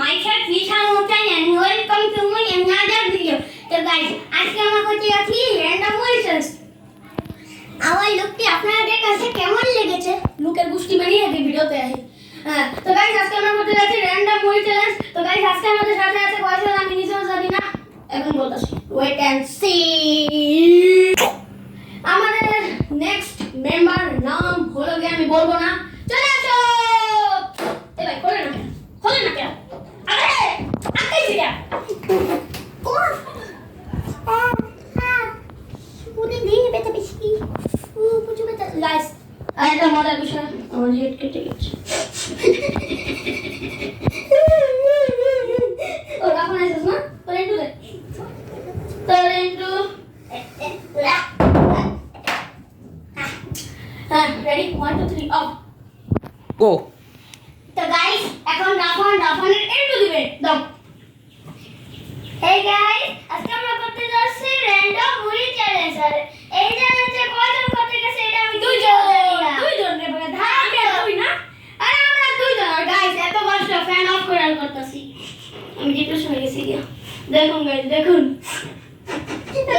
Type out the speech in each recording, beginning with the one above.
myself Vishal Mohan and welcome to my another video. So guys, আজকে আমরা করতে যাচ্ছি random questions. আমার লুকটি আপনাদের কাছে কেমন লেগেছে? লুকের গুষ্টি বানিয়ে এই ভিডিওতে আছে। হ্যাঁ, তো গাইস আজকে আমরা করতে যাচ্ছি random movie challenge. তো গাইস আজকে আমাদের সাথে আছে কয়জন আমি নিজেও জানি না। এখন বলতাছি। Wait and see. আমাদের নেক্সট মেম্বার নাম হলো কি আমি বলবো না। চলে আসো। এই ভাই খোলেন না। খোলেন না কেন? আরে আটকাইছি কেন? কোন? পুরি দিয়ে বেটা বেশি। পুজো বেটা গাইস। একটা মজার বিষয় আমার লিড কেটে গেছে। ও রাখুন আইসস না? তোরে একটু দে। তোরে একটু ready 1 2 3 off go তো গাইস এখন রাফানের এন্ট্রো দিবে দাও hey guys আজকে আমরা করতে যাচ্ছি র‍্যান্ডম মুভি চ্যালেঞ্জ আর এই চ্যালেঞ্জে কয়জন করতে গেছে এটা আমি দুইজন রে বলে ধাকে তুই না আরে আমরা দুইজন আর গাইস এত কষ্ট ফ্যান অফ করে করতেছি আমি ডিপ্রেশন হয়ে গেছি দেখুন গাইস দেখুন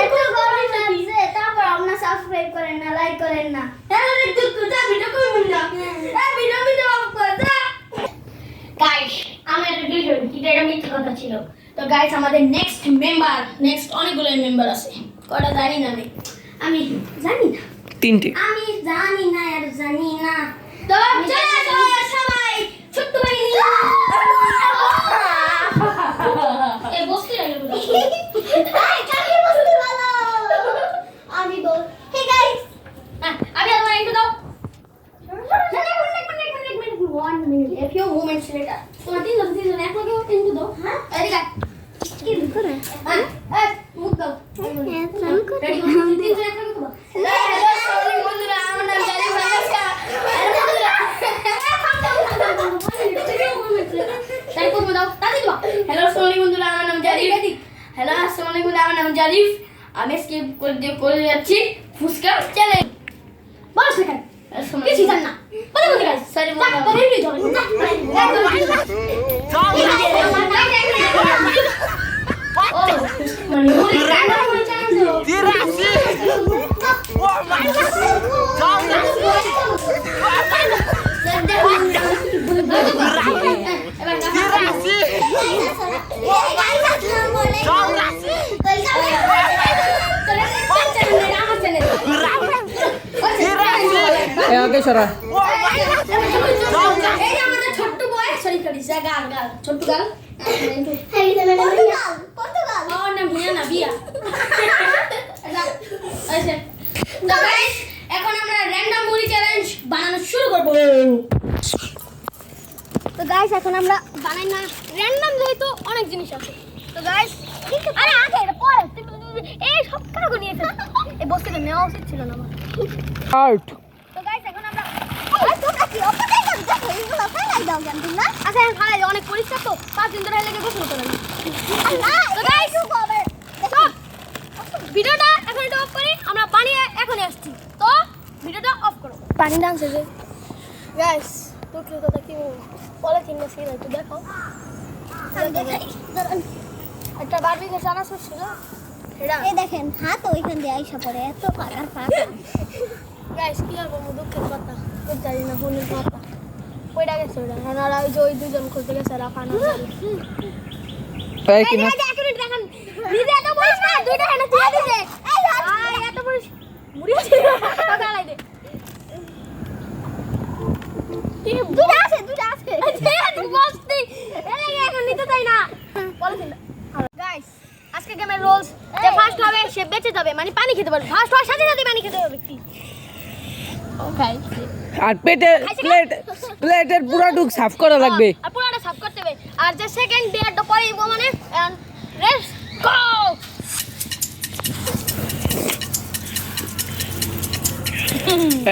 এত গরম লাগছে তারপর আপনারা সাবস্ক্রাইব করেন না লাইক করেন না তাহলে একটু ভিডিও করুন না এই ভিডিও অফ করে দাও গাইস আমরা এটা ভিডিও এটা মিথ্যা কথা ছিল তো গাইস আমাদের নেক্সট অনেকগুলো মেম্বার আছে কয়টা জানি না আমি জানি না তিনটে আমি জানি না আর জানি না তো চলে আসো সবাই ছোট্ট ভাই এ বসতে লাগলো এই কাকে বসতে ভালো আমি বল হে গাইস আমি আমার একটু দাও one minute a few moments later তোমার তিনজন এক লগে একটু দাও হ্যাঁ এদিকে কি করে হ্যাঁ মুখ দাও রেডি তিনজন এক লগে দাও হ্যালো সরি বন্ধুরা আমার নাম জালি ভাইয়াসকা তাই করব দাও তাই দাও হ্যালো সরি বন্ধুরা আমার নাম জালি রেডি হ্যালো আসসালামু আলাইকুম আমার নাম জালিফ আমি স্কিপ করে যাচ্ছি ফুসকা চ্যালেঞ্জ বল সেকেন্ড কিছু জান না বলে বলতে গাইস সরি বন্ধুরা তো রেডি যাও ও মানে ওরে রান্না করে চ্যালেঞ্জ তিরাশি ও মাই গড আগে সরা এই আমাদের ছোট্ট বয় সরি গাল ছোট্ট গাল পর্তুগাল ওর নাম বিয়া আচ্ছা তো গাইস এখন আমরা র‍্যান্ডম মুভি চ্যালেঞ্জ বানানো শুরু করব তো গাইস এখন আমরা বানাই না র‍্যান্ডম যেহেতু অনেক জিনিস আছে তো গাইস আরে আগে এটা পরে এই সব কাগজ নিয়েছে এই বস্তুটা নেওয়া উচিত ছিল না আমার আউট তো গাইস এখন আমরা তোমরা কি অপেক্ষা দেখো এগুলো ফেলাই দাও কেন তোমরা আচ্ছা ফেলাই দাও অনেক পরিষ্কার তো 5 দিন ধরে লেগে গোসল করে না তো গাইস কবে ভিডিওটা এখন এটা অফ করি আমরা পানি এখনই আসছি তো ভিডিওটা অফ করো পানি ডান্সে যে গাইস তো কি কথা কি বলে কিনা সিরা একটু দেখো একটা বারবি কে জানা ছিল এটা এই দেখেন হাত ওইখান দিয়ে আইসা পড়ে এত পাকার পাকা গাইস কি আর বলবো দুঃখের কথা খুব জানি না ফোনের কথা ওইটা গেছে ওটা আর ওই যে ওই দুজন খুঁজতে গেছে রাফান এই কি না এক মিনিট দেখেন নিজে এত বলিস না দুইটা হেনে তুই দিছে এই এত বলিস মুড়ি আছে তো গালাই দে দুইটা আছে বসতি এই এখন নিতে চাই না বলেছেন গাইস আজকে গেমের রুলস যে ফার্স্ট হবে সে বেঁচে যাবে মানে পানি খেতে পারবে ফার্স্ট হওয়ার সাথে সাথে পানি খেতে হবে কি ওকে আর প্লেটের পুরোটুক সাফ করা লাগবে আর পুরোটা সাফ করতে হবে আর যে সেকেন্ড বিয়ারটা পরে দিব মানে লেটস গো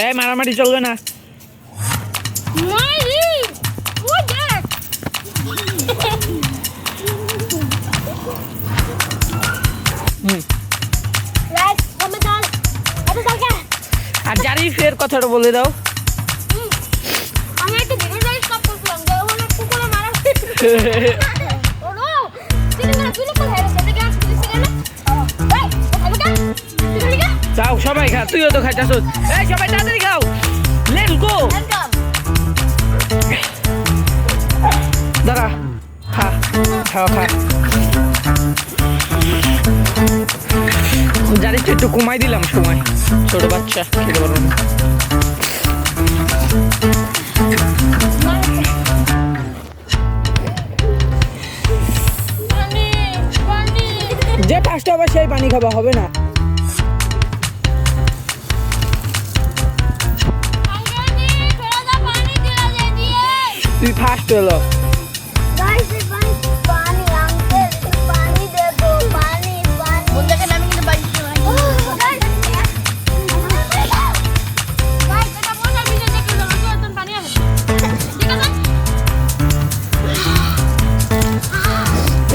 এই মারামারি চলবে না মারি ও দেখ রাইট কমে দাও আরে কালকে আর জারিফের কথাটা বলে দাও আমি একটা ভিডিও স্টপ করলাম যে ওখানে কুকুরে মারা যাও সবাই খা, তুইও তো খাইতে আসছ। এই সবাই তাড়াতাড়ি খাও, লেটস গো। দাঁড়া, খা খাও খা। জানিস তো একটু কমাই দিলাম সময়, ছোট বাচ্চা খেতে পারবো না। যে ফার্স্ট হবে সেই পানি খাওয়া হবে না। তুই ফার্স্ট হলো।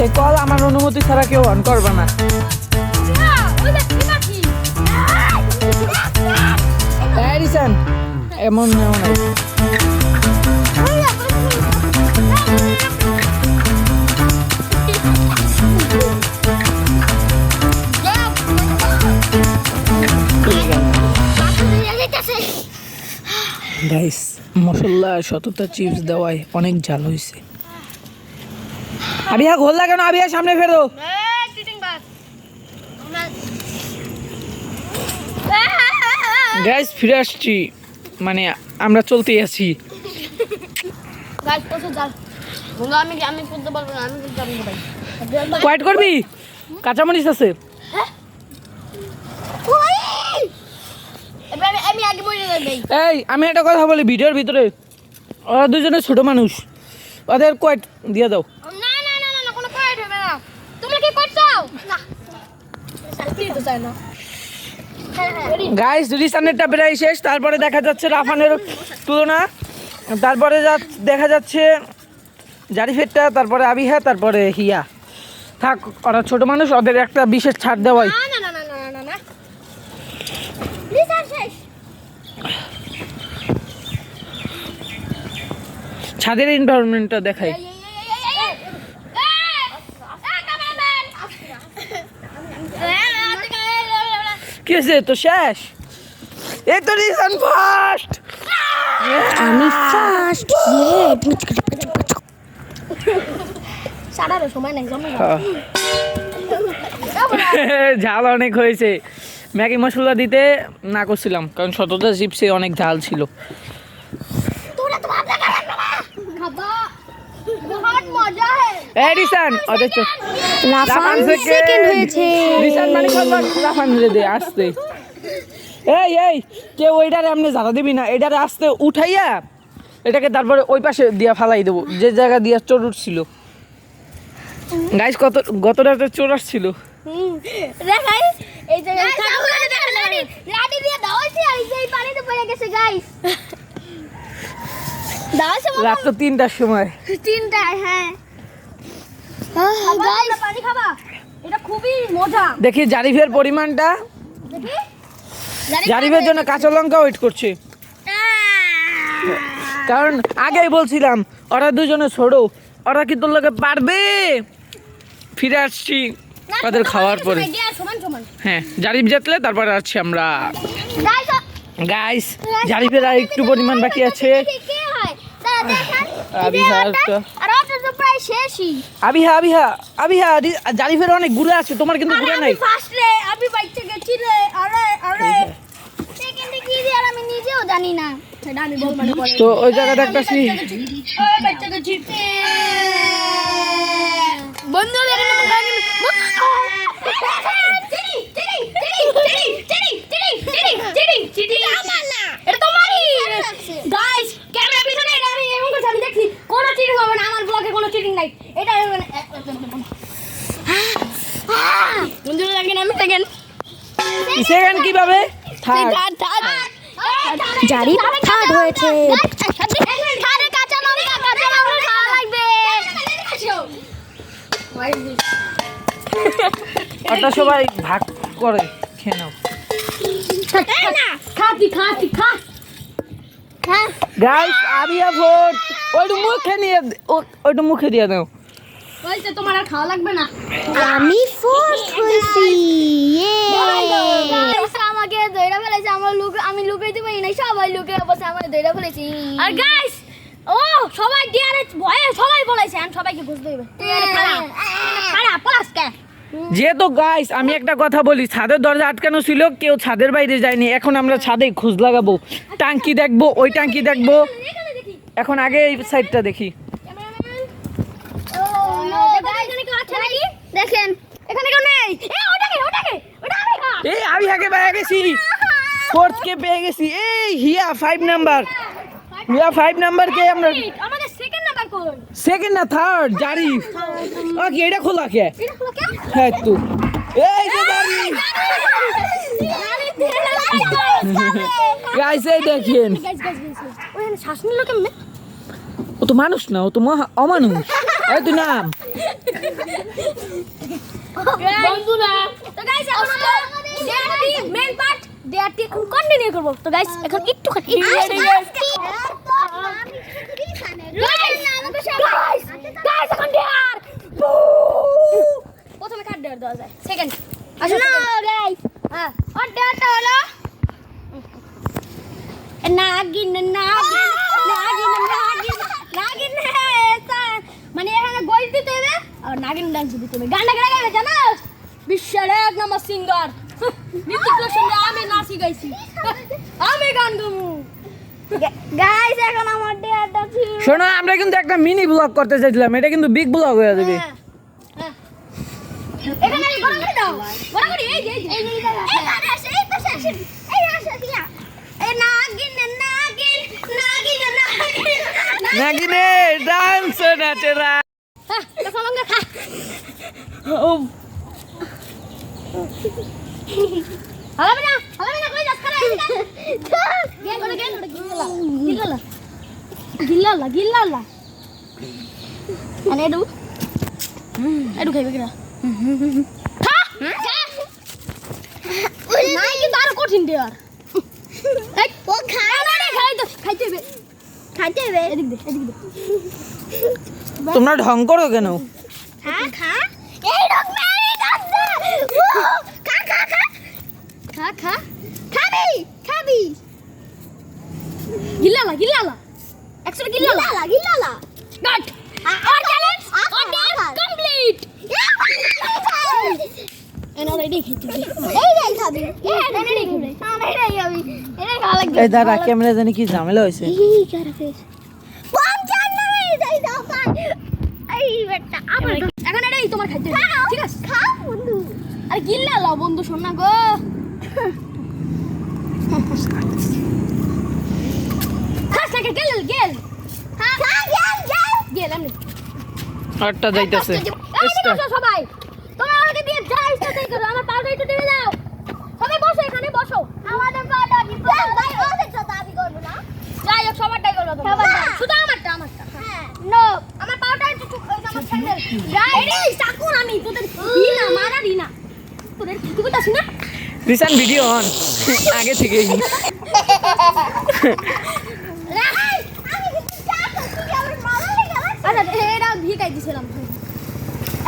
এই কল আমার অনুমতি ছাড়া কেউ অন করবে না। এডিসন এমন এমন গাইস, মশলা শততা চিপস দেওয়ায় অনেক ঝাল হয়েছে। আবিহা ঘোল লাগে না, আবিহা সামনে ফেরো। গাইস ফিরে আসছি, মানে আমরা চলতেই আছি। কোয়াইট করবি, কাঁচামরিচ আছে। এই আমি একটা কথা বলি ভিডিওর ভিতরে, ওরা দুজনে ছোট মানুষ, ওদের কোয়াইট দিয়ে দাও। গাইস রিসানেরটা প্রায় শেষ, তারপরে দেখা যাচ্ছে রাফানের তুলনা, তারপরে দেখা যাচ্ছে জারিফেরটা, তারপরে আবিহা, তারপরে হিয়া। থাক, ওরা ছোট মানুষ, ওদের একটা বিশেষ ছাড় দেওয়াই। ছাদের এনভায়রনমেন্টটা দেখাই। কি হয়েছে, তো শেষ? এই তো রিসান ফার্স্ট, আমি ফার্স্ট। ঝাল অনেক হয়েছে। ম্যাগি মশলা দিতে না করছিলাম, কারণ শততা চিপসে অনেক ঝাল ছিল। রিসান ওদের তো রাফান সেকেন্ড হয়েছে। রিসান মানে রাফান দে আসতে। এই কেউ ওইটারে আপনি ঝাড়া দিবি না, এটারে আসতে উঠাইয়া এটাকে তারপরে ওই পাশে দিয়া ফালাই দেবো, যে জায়গা দিয়া চোর উঠছিল। গাইস গত রাতে চোর আসছিল। রাত তো 3টার সময়। 3টায়, হ্যাঁ। পানি খাবা, এটা খুবই মজা। দেখি জারিফের পরিমাণটা। জারিফের জন্য কাঁচা লঙ্কা ওয়েট করছে, কারণ আগেই বলছিলাম ওরা দুজনে ছোট, ওরা কি তোর লোকে পারবে। ফিরে আসছি ওদের খাওয়ার পরে। হ্যাঁ, জারিফ জিতলে তারপরে আসছি আমরা। গাইস জারিফের আর একটু পরিমাণ বাকি আছে। আবিহা জারিফের অনেক ঘুরে আছে, তোমার কিন্তু ঘুরে নাই। তো ওই জায়গাটা একটা সেকেন্ড কিভাবে জারিফ থার্ড হয়েছে। ওটা সবাই ভাগ করে খেয়ে নাও। গাইস আবিয়া ভোট ওইটু মুখে দিয়ে দাও। বলছে তোমার আর খাওয়া লাগবে না। আমি ফোর্থ হয়েছি আমাকে দইরা ফেলেছে, আমি লুকাইতে পারি না, সবাই লুকে বসে আমার দইরা ফেলেছি। আর গাইস ও সবাই ডিয়ারে ভয়ে সবাই বলেছে, আমি সবাইকে বুঝতে হবে। খাড়া পাস কে যেহেতু গাইস আমি একটা কথা বলি, ছাদের দরজা আটকানো ছিল, কেউ ছাদের বাইরে যায়নি। এখন আমরা ছাদে খোঁজ লাগাবো, টাঙ্কি দেখবো, ওই টাঙ্কি দেখবো। এখানে দেখি। এখন আগে এই সাইডটা দেখি। ও নো গাইস, এখানে কেউ আছে নাকি? দেখেন এখানে কেউ নেই। ওটা আমি খা। এই আমি আগে পেয়ে গেছি, ফোর্থ কে পেয়ে গেছি। এই হিয়া 5 নাম্বার, হিয়া 5 নাম্বার কে আমরা আমাদের সেকেন্ড নাম্বার কোন? সেকেন্ড না থার্ড জারি। ওকে এটা খোলা কে? এটা হলো কে? হ্যাঁ তো এই যে জারি গাইস এই দেখেন, ওখানে শ্বাস নিল কেমনে? ও তো মানুষ না, ও তো অমানুষ। এই তো নাম বন্ধুরা, তো গাইস এখন আমরা ডেয়ারটি মেইন পার্ট ডেয়ারটি এখন কন্টিনিউ করব। তো গাইস এখন একটু খাটি গাইস এখন ডেয়ার প্রথমে কাট ডেয়ার দেওয়া যায়, সেকেন্ড আসলে গাইস হ্যাঁ আর ডেয়ারটা হলো নাগিন নাগিন নাগিন নাগিন নাগিন মানে এখানে গোল দিতে হবে আর নাগিন ডান্স দিতে হবে। গানটা গায়ে গাইবে জানো? বিশ্বের এক নম্বর সিঙ্গার ঋতিক রোশন, আমি নাচি গাইছি, আমি গান গাবো। গাইস এখন আমার ডেয়ারটা ছিল। শোনো, আমরা কিন্তু একটা মিনি ব্লগ করতে চাইছিলাম, এটা কিন্তু বিগ ব্লগ হয়ে যাবে। এখানে গড়া করে দাও, গড়া করে এই যে এই এখানে আসে, এই পাশে আসে, এই আসে দিয়া এই নাগিন নাগিন নাগিন নাগিন নাগিনে ডান্স নাচেরা। হ্যাঁ দেখো লঙ্কা খা। ও হবে না কই যাস খারা গেন করে গিল্লালা গিল্লালা গিল্লালা আনে এডু খাইবে কিরা খা নাই কিন্তু আরো কঠিন দেয়ার এই ও খায় না রে, খাইতে হবে এদিক দে তোমরা ঢং করো কেন? খা এই ডক মেরি ডক খা খাবি গিল্লালা এক্সট্রা গিল্লালা গাট আর চ্যালেঞ্জ অর্ডার কমপ্লিট এনা রেডি খেতে এই খাবি এটা রেডি খাবি আমি এটা খাওয়া লাগবে। এই দাঁড়া, ক্যামেরা জানি কি ঝামেলা হয়েছে। এই কারা ফেস 55 যাই দাও ভাই এই বেটা আমার এখন এটাই তোমার খাইতে হবে, ঠিক আছে? খাও বন্ধু, আরে গিল্লালা বন্ধু শোন না গো। খাস না গেল আমি আটটা যাইতেছে। এই দেখো সবাই তোমরা আমাকে দিয়ে যা ইচ্ছা তাই করো, আমার পাউডার একটু দেবে দাও। সবাই বসো, এখানে বসো। আমাদের পাউডার কি ভাই ওদের সাথে আমি করব না, যাই হোক সবারটাই করব তোমরা, শুধু আমারটা হ্যাঁ নো আমার পাউডার একটু আমার স্যান্ডেল গাইস চাকুন আমি তোদের দিনা মারা দিনা তোদের কি করতাছিস না রিসেন্ট ভিডিও অন আগে থেকেই। আমি কিছু চাকু তুই আমার মারা লেগে আচ্ছা এটা ভিকাই দিছিলাম।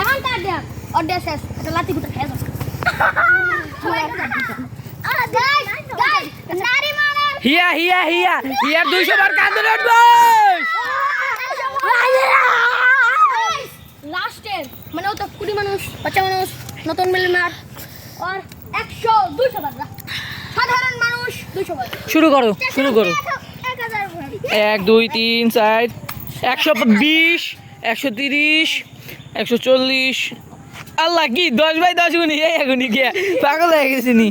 এখন কাট দেখ অর্ডার শেষ, এটা লাতি কুটা খেয়ে যাস। গাইস নারী মারা হিয়া 200 বার কাঁদে উঠবো। লাস্টের মানে ও তো 20 মানুষ, 50 মানুষ, নতুন মিলনার আর 100 200 বার সাধারণ মানুষ 200 বার। শুরু করো 1000 1 2 3 4 120 130 140। আল্লাহ কি 10/10 গুনি এই গুনি কে পাগল হয়ে গেছি নি।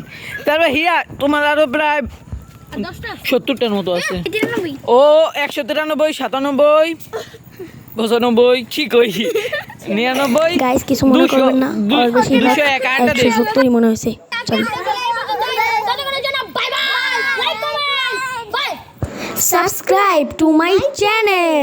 তারপর হিয়া তোমার আরো প্রায় 10টা 70টার মতো আছে। 93 ও 193 97 95 ঠিক ওই 99 গাইস কিছু মনে করবেন না, আর বেশি 201 আটটা দে। 170 মনে হয়েছে। চল ততক্ষণের জন্য bye bye, like comment bye. Subscribe to my channel.